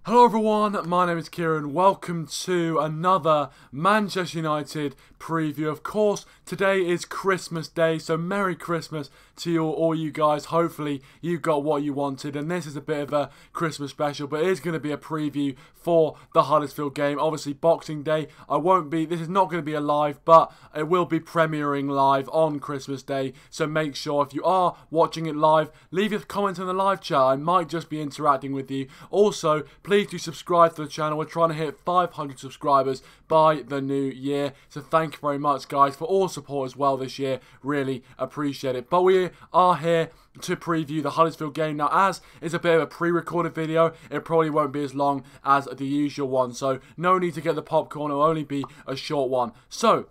Hello everyone, my name is Kieran. Welcome to another Manchester United preview. Of course, today is Christmas Day, so Merry Christmas to you all you guys. Hopefully you got what you wanted, and this is a bit of a Christmas special, but it is going to be a preview for the Huddersfield game. Obviously, Boxing Day, this is not going to be a live, but it will be premiering live on Christmas Day, so make sure if you are watching it live, leave your comments in the live chat. I might just be interacting with you. Also, please do subscribe to the channel. We're trying to hit 500 subscribers by the new year. So thank you very much, guys, for all support as well this year. Really appreciate it. But we are here to preview the Huddersfield game. Now, as it's a bit of a pre-recorded video, it probably won't be as long as the usual one. So no need to get the popcorn. It'll only be a short one. So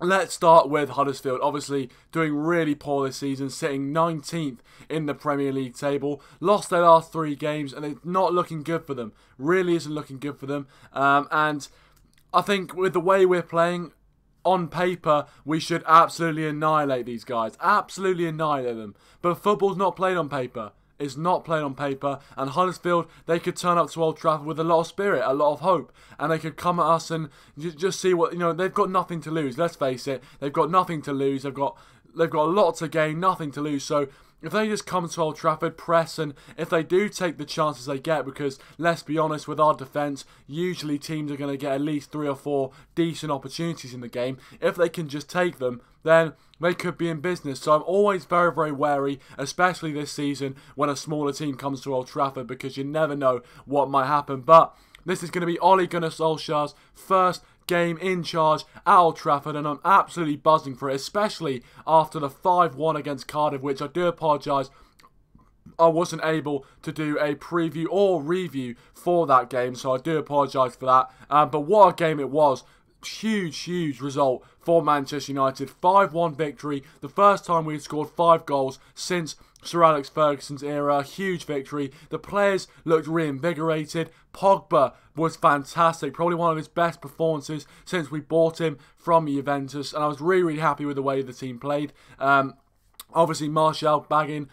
let's start with Huddersfield. Obviously doing really poor this season, sitting 19th in the Premier League table. Lost their last 3 games and it's not looking good for them. Really isn't looking good for them. And I think with the way we're playing, on paper, we should absolutely annihilate these guys. Absolutely annihilate them. But football's not played on paper. It's not played on paper, and Huddersfield, they could turn up to Old Trafford with a lot of spirit, a lot of hope, and they could come at us and just see what, they've got nothing to lose. Let's face it, they've got nothing to lose. They've got a lot to gain, nothing to lose. So if they just come to Old Trafford, press, and if they do take the chances they get, because let's be honest, with our defence, usually teams are going to get at least 3 or 4 decent opportunities in the game. If they can just take them, then they could be in business. So I'm always very, very wary, especially this season when a smaller team comes to Old Trafford, because you never know what might happen. But this is going to be Ole Gunnar Solskjaer's first game in charge at Old Trafford, and I'm absolutely buzzing for it, especially after the 5-1 against Cardiff, which I do apologise, I wasn't able to do a preview or review for that game, so I do apologise for that. But what a game it was. Huge result for Manchester United. 5-1 victory. The first time we had scored 5 goals since Sir Alex Ferguson's era. Huge victory. The players looked reinvigorated. Pogba was fantastic. Probably one of his best performances since we bought him from Juventus. And I was really happy with the way the team played. Obviously, Martial bagging,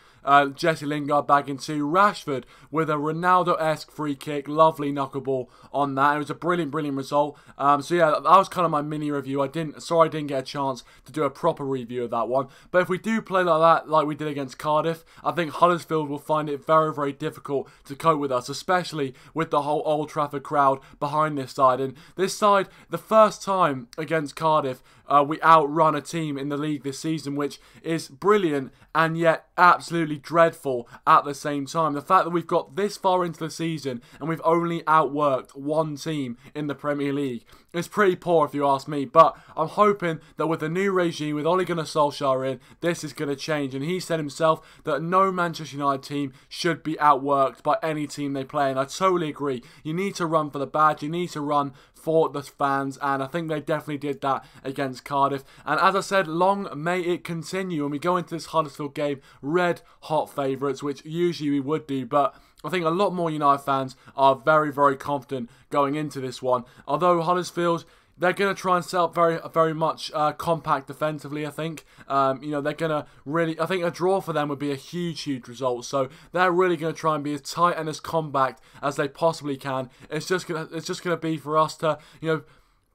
Jesse Lingard bagging too. Rashford with a Ronaldo-esque free kick. Lovely knuckleball on that. It was a brilliant result. So yeah, that was kind of my mini review. Sorry I didn't get a chance to do a proper review of that one. But if we do play like that, like we did against Cardiff, I think Huddersfield will find it very difficult to cope with us, especially with the whole Old Trafford crowd behind this side. And this side, the first time against Cardiff, we outrun a team in the league this season, which is brilliant and yet absolutely dreadful at the same time. The fact that we've got this far into the season and we've only outworked one team in the Premier League is pretty poor if you ask me. But I'm hoping that with the new regime, with Ole Gunnar Solskjaer in, this is going to change. And he said himself that no Manchester United team should be outworked by any team they play. And I totally agree. You need to run for the badge. You need to run for the fans, and I think they definitely did that against Cardiff. And as I said, long may it continue. When we go into this Huddersfield game, red hot favourites, which usually we would do, but I think a lot more United fans are very confident going into this one. Although Huddersfield, they're going to try and set up very much compact defensively, I think. They're going to really, I think a draw for them would be a huge result. So they're really going to try and be as tight and as compact as they possibly can. It's just going to be for us to,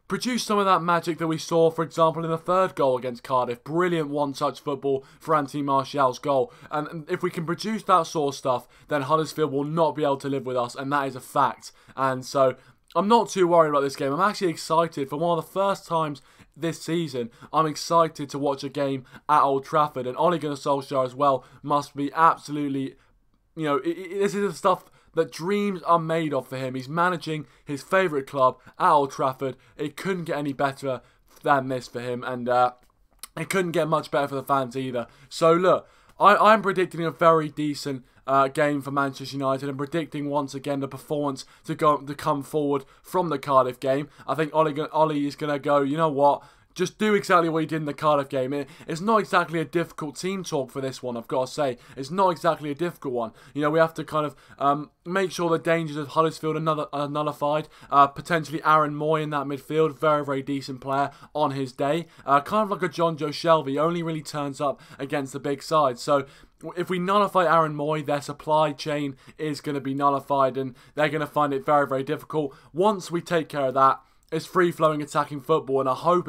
produce some of that magic that we saw, for example, in the 3rd goal against Cardiff. Brilliant one-touch football for Anthony Martial's goal. And if we can produce that sort of stuff, then Huddersfield will not be able to live with us, and that is a fact. And so I'm not too worried about this game. I'm actually excited. For one of the first times this season, I'm excited to watch a game at Old Trafford. And Ole Gunnar Solskjaer as well must be absolutely, this is the stuff that dreams are made of for him. He's managing his favourite club at Old Trafford. It couldn't get any better than this for him. And it couldn't get much better for the fans either. So look, I'm predicting a very decent game for Manchester United, and predicting once again the performance to come forward from the Cardiff game. I think Ole is going to go, you know what, just do exactly what he did in the Cardiff game. It's not exactly a difficult team talk for this one, I've got to say. It's not exactly a difficult one. We have to kind of make sure the dangers of Huddersfield are nullified. Potentially Aaron Moy in that midfield, very decent player on his day. Kind of like a John Joe Shelby, only really turns up against the big side. So if we nullify Aaron Moy, their supply chain is going to be nullified and they're going to find it very, very difficult. Once we take care of that, it's free-flowing attacking football, and I hope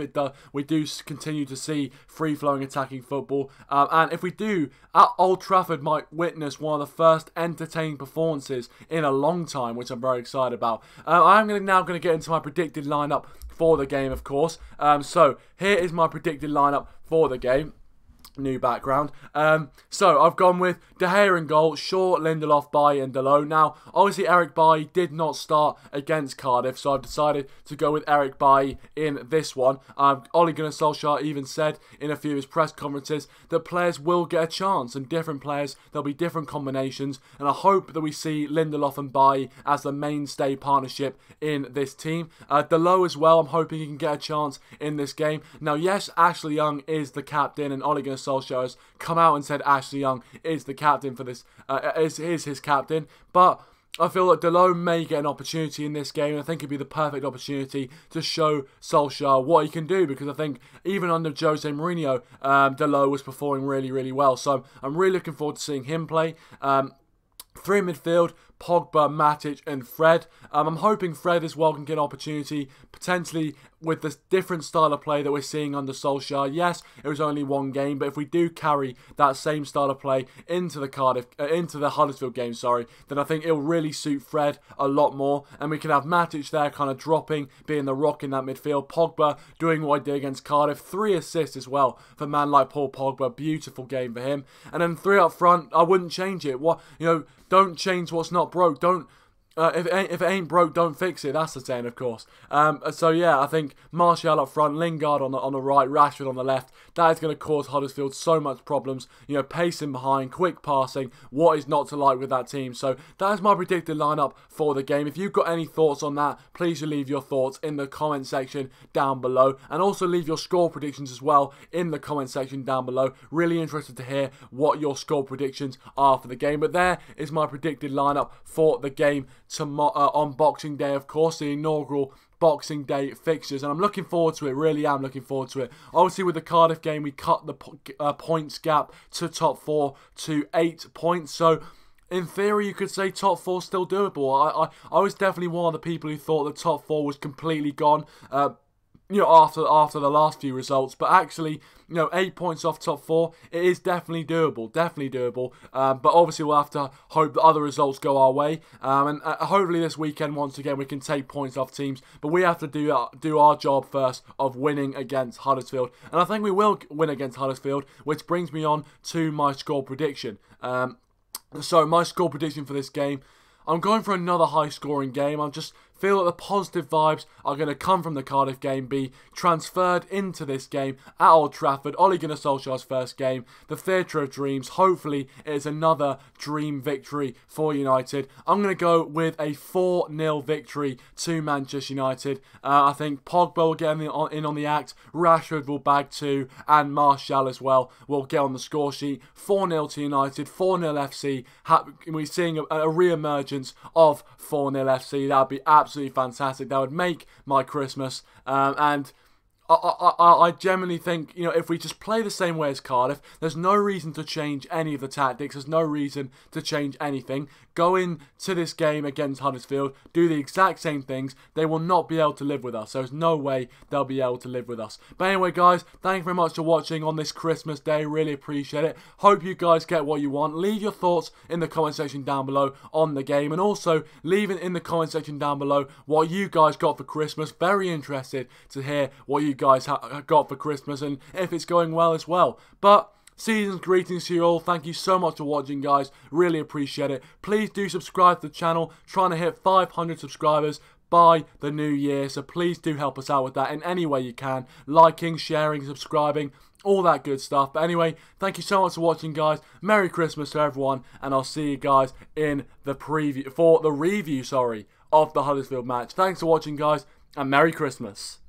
we do continue to see free-flowing attacking football. And if we do, at Old Trafford might witness one of the first entertaining performances in a long time, which I'm very excited about. I'm now going to get into my predicted lineup for the game, of course. So here is my predicted lineup for the game. New background. So I've gone with De Gea in goal, Shaw, Lindelof, Bailly and Dalot. Now, obviously Eric Bailly did not start against Cardiff, so I've decided to go with Eric Bailly in this one. Ole Gunnar Solskjaer even said in a few of his press conferences that players will get a chance, and different players, there'll be different combinations, and I hope that we see Lindelof and Bailly as the mainstay partnership in this team. Dalot as well, I'm hoping he can get a chance in this game. Now, yes, Ashley Young is the captain, and Ole Gunnar Solskjaer has come out and said Ashley Young is the captain for this, is his captain, but I feel that Dalot may get an opportunity in this game. I think it'd be the perfect opportunity to show Solskjaer what he can do, because I think even under Jose Mourinho, Dalot was performing really, really well. So I'm really looking forward to seeing him play. Three in midfield, Pogba, Matic and Fred. I'm hoping Fred as well can get an opportunity, potentially with this different style of play that we're seeing under Solskjaer. Yes, it was only one game, but if we do carry that same style of play into the Huddersfield game, then I think it'll really suit Fred a lot more, and we can have Matic there kind of dropping, being the rock in that midfield. Pogba doing what I did against Cardiff, 3 assists as well for a man like Paul Pogba. Beautiful game for him. And then 3 up front, I wouldn't change it. Don't change what's not broke. If it ain't broke, don't fix it. That's the saying, of course. So yeah, I think Martial up front, Lingard on the right, Rashford on the left. That is going to cause Huddersfield so much problems. Pacing behind, quick passing. What is not to like with that team? So that is my predicted lineup for the game. If you've got any thoughts on that, please leave your thoughts in the comment section down below, and also leave your score predictions as well in the comment section down below. Really interested to hear what your score predictions are for the game. But there is my predicted lineup for the game on Boxing Day, of course, the inaugural Boxing Day fixtures, and I'm looking forward to it. Really am looking forward to it. Obviously, with the Cardiff game, we cut the points gap to top 4 to 8 points. So in theory, you could say top 4 still doable. I was definitely one of the people who thought the top 4 was completely gone. After the last few results, but actually, 8 points off top 4, it is definitely doable, but obviously we'll have to hope that other results go our way, and hopefully this weekend, once again, we can take points off teams, but we have to do our job first of winning against Huddersfield, and I think we will win against Huddersfield, which brings me on to my score prediction. So my score prediction for this game, I'm going for another high-scoring game. I just feel that the positive vibes are going to come from the Cardiff game, be transferred into this game at Old Trafford. Ole Gunnar Solskjaer's first game, the Theatre of Dreams. Hopefully, it is another dream victory for United. I'm going to go with a 4-0 victory to Manchester United. I think Pogba will get in on the act, Rashford will bag 2, and Martial as well will get on the score sheet. 4-0 to United, 4-0 FC. We're seeing a re-emergence of 4-0 FC. That would be absolutely fantastic. That would make my Christmas. And I genuinely think, if we just play the same way as Cardiff, there's no reason to change any of the tactics. There's no reason to change anything. Go into this game against Huddersfield, do the exact same things. They will not be able to live with us. There's no way they'll be able to live with us. But anyway, guys, thank you very much for watching on this Christmas day. Really appreciate it. Hope you guys get what you want. Leave your thoughts in the comment section down below on the game. And also, leave it in the comment section down below what you guys got for Christmas. Very interested to hear what you guys got for Christmas and if it's going well as well. But season's greetings to you all. Thank you so much for watching, guys. Really appreciate it. Please do subscribe to the channel. Trying to hit 500 subscribers by the new year, so please do help us out with that in any way you can. Liking, sharing, subscribing, all that good stuff. But anyway, thank you so much for watching, guys. Merry Christmas to everyone, and I'll see you guys in the review of the Huddersfield match. Thanks for watching, guys, and Merry Christmas.